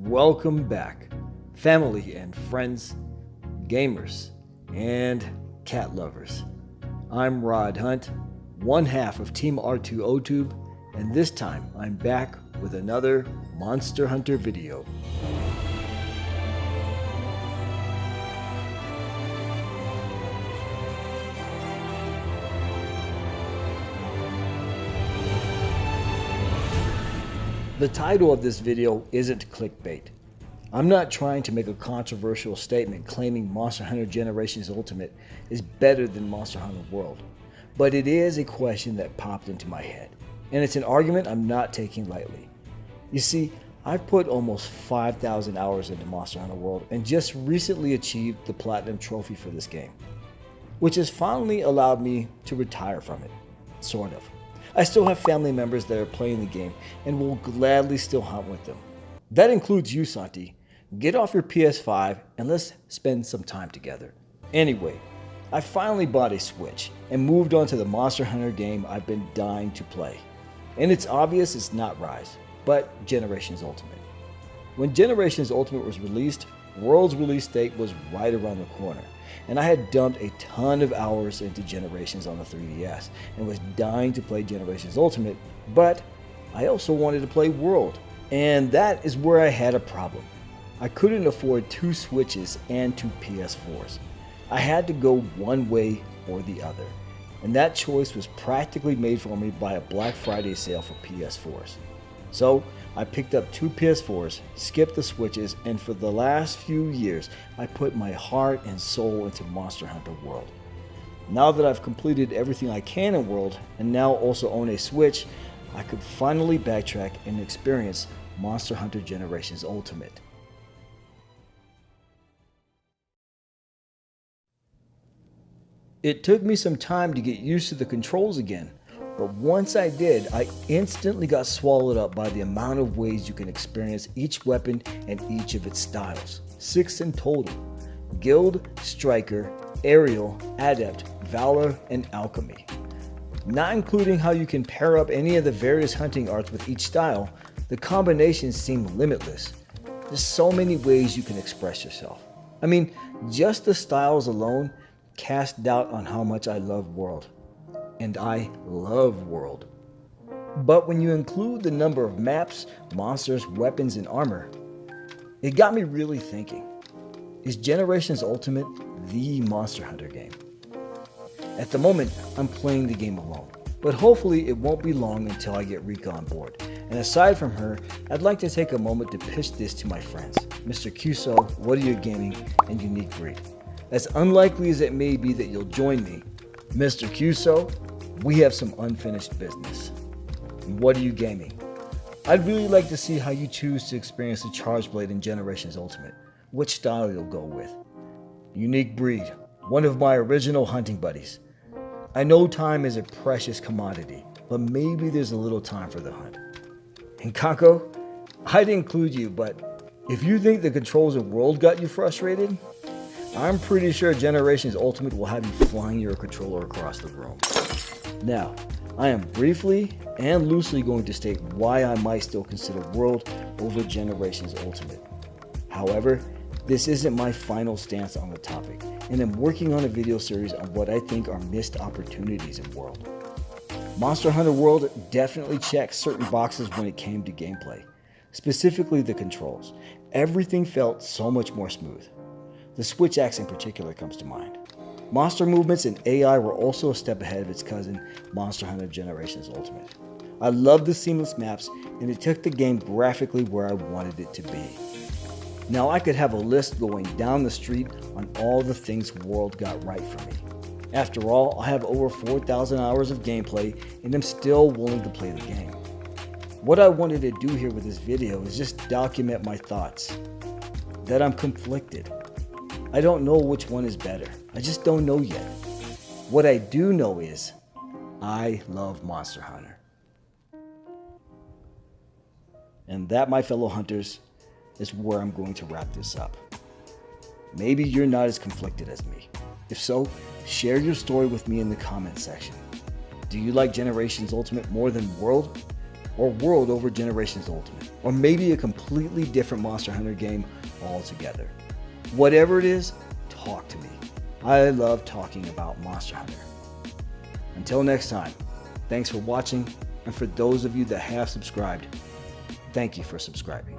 Welcome back, family and friends, gamers, and cat lovers. I'm Rod Hunt, one half of Team R2OTube, and this time I'm back with another Monster Hunter video. The title of this video isn't clickbait. I'm not trying to make a controversial statement claiming Monster Hunter Generations Ultimate is better than Monster Hunter World, but it is a question that popped into my head, and it's an argument I'm not taking lightly. You see, I've put almost 5,000 hours into Monster Hunter World and just recently achieved the Platinum Trophy for this game, which has finally allowed me to retire from it, sort of. I still have family members that are playing the game and will gladly still hunt with them. That includes you, Santi. Get off your PS5 and let's spend some time together. Anyway, I finally bought a Switch and moved on to the Monster Hunter game I've been dying to play. And it's obvious it's not Rise, but Generations Ultimate. When Generations Ultimate was released, World's release date was right around the corner, and I had dumped a ton of hours into Generations on the 3DS and was dying to play Generations Ultimate, but I also wanted to play World, and that is where I had a problem. I couldn't afford two Switches and two PS4s. I had to go one way or the other, and that choice was practically made for me by a Black Friday sale for PS4s. So I picked up two PS4s, skipped the Switches, and for the last few years, I put my heart and soul into Monster Hunter World. Now that I've completed everything I can in World, and now also own a Switch, I could finally backtrack and experience Monster Hunter Generations Ultimate. It took me some time to get used to the controls again, but once I did, I instantly got swallowed up by the amount of ways you can experience each weapon and each of its styles. 6 in total: Guild, Striker, Aerial, Adept, Valor, and Alchemy. Not including how you can pair up any of the various hunting arts with each style, the combinations seem limitless. There's so many ways you can express yourself. I mean, just the styles alone cast doubt on how much I love World. And I love World. But when you include the number of maps, monsters, weapons, and armor, it got me really thinking. Is Generations Ultimate the Monster Hunter game? At the moment, I'm playing the game alone, but hopefully it won't be long until I get Rika on board. And aside from her, I'd like to take a moment to pitch this to my friends, Mr. Cuso, What Are You Gaming, and Unique Breed. As unlikely as it may be that you'll join me, Mr. Cuso, we have some unfinished business. What Are You Gaming? I'd really like to see how you choose to experience the Charge Blade in Generations Ultimate, which style you'll go with. Unique Breed, one of my original hunting buddies. I know time is a precious commodity, but maybe there's a little time for the hunt. And Kako, I'd include you, but if you think the controls of World got you frustrated, I'm pretty sure Generations Ultimate will have you flying your controller across the room. Now, I am briefly and loosely going to state why I might still consider World over Generations Ultimate. However, this isn't my final stance on the topic, and I'm working on a video series on what I think are missed opportunities in World. Monster Hunter World definitely checked certain boxes when it came to gameplay, specifically the controls. Everything felt so much more smooth. The switch axe in particular comes to mind. Monster movements and AI were also a step ahead of its cousin, Monster Hunter Generations Ultimate. I love the seamless maps, and it took the game graphically where I wanted it to be. Now I could have a list going down the street on all the things World got right for me. After all, I have over 4,000 hours of gameplay, and I'm still willing to play the game. What I wanted to do here with this video is just document my thoughts. That I'm conflicted. I don't know which one is better. I just don't know yet. What I do know is, I love Monster Hunter. And that, my fellow hunters, is where I'm going to wrap this up. Maybe you're not as conflicted as me. If so, share your story with me in the comment section. Do you like Generations Ultimate more than World? or World over Generations Ultimate, or maybe a completely different Monster Hunter game altogether. Whatever it is, talk to me. I love talking about Monster Hunter. Until next time, thanks for watching, and for those of you that have subscribed, thank you for subscribing.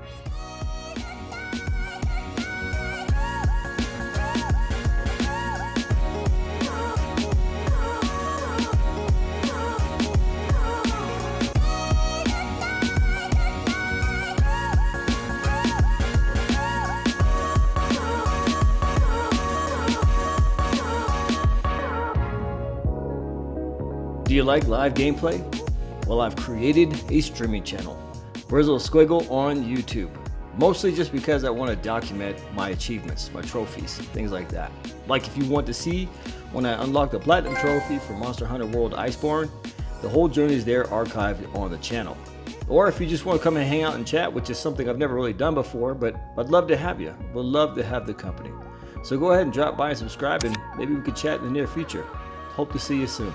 Do you like live gameplay? Well, I've created a streaming channel, Brizzle Squiggle on YouTube, mostly just because I want to document my achievements, my trophies, things like that. Like if you want to see when I unlock the Platinum Trophy for Monster Hunter World Iceborne, the whole journey is there archived on the channel. Or if you just want to come and hang out and chat, which is something I've never really done before, but I'd love to have you. Would love to have the company. So go ahead and drop by and subscribe, and maybe we could chat in the near future. Hope to see you soon.